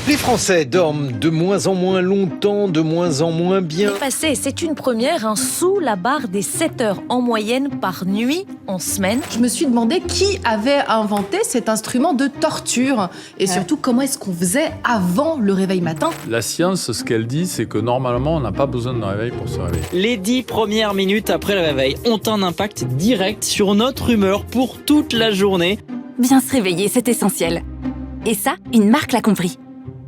Les Français dorment de moins en moins longtemps, de moins en moins bien. Passé, c'est une première, sous la barre des 7 heures en moyenne par nuit en semaine. Je me suis demandé qui avait inventé cet instrument de torture et surtout comment est-ce qu'on faisait avant le réveil matin. La science, ce qu'elle dit, c'est que normalement, on n'a pas besoin de réveil pour se réveiller. Les 10 premières minutes après le réveil ont un impact direct sur notre humeur pour toute la journée. Bien se réveiller, c'est essentiel. Et ça, une marque l'a compris.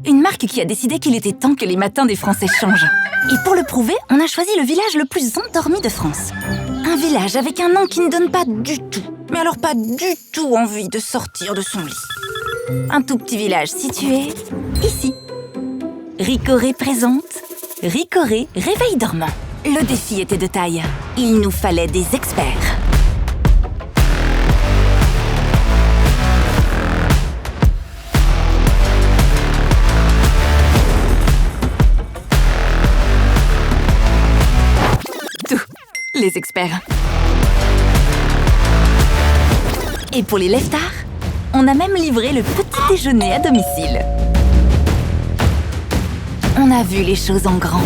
Une marque qui a décidé qu'il était temps que les matins des Français changent. Et pour le prouver, on a choisi le village le plus endormi de France. Un village avec un nom qui ne donne pas du tout, mais alors pas du tout envie de sortir de son lit. Un tout petit village situé ici. Ricoré présente Ricoré Réveil dormant. Le défi était de taille. Il nous fallait des experts. Les experts. Et pour les leftards, on a même livré le petit déjeuner à domicile. On a vu les choses en grand.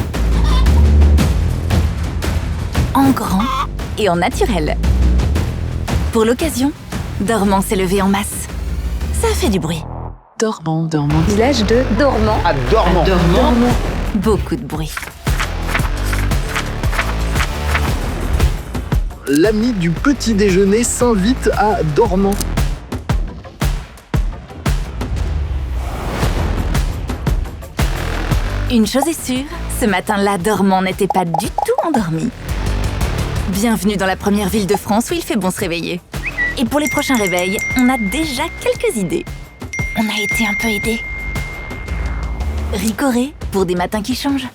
En grand et en naturel. Pour l'occasion, Dormant s'est levé en masse. Ça a fait du bruit. Dormant. Village de Dormant. À dormant. Beaucoup de bruit. L'ami du petit déjeuner s'invite à dormant. Une chose est sûre, ce matin-là, Dormant n'était pas du tout endormi. Bienvenue dans la première ville de France où il fait bon se réveiller. Et pour les prochains réveils, on a déjà quelques idées. On a été un peu aidés. Ricoré pour des matins qui changent.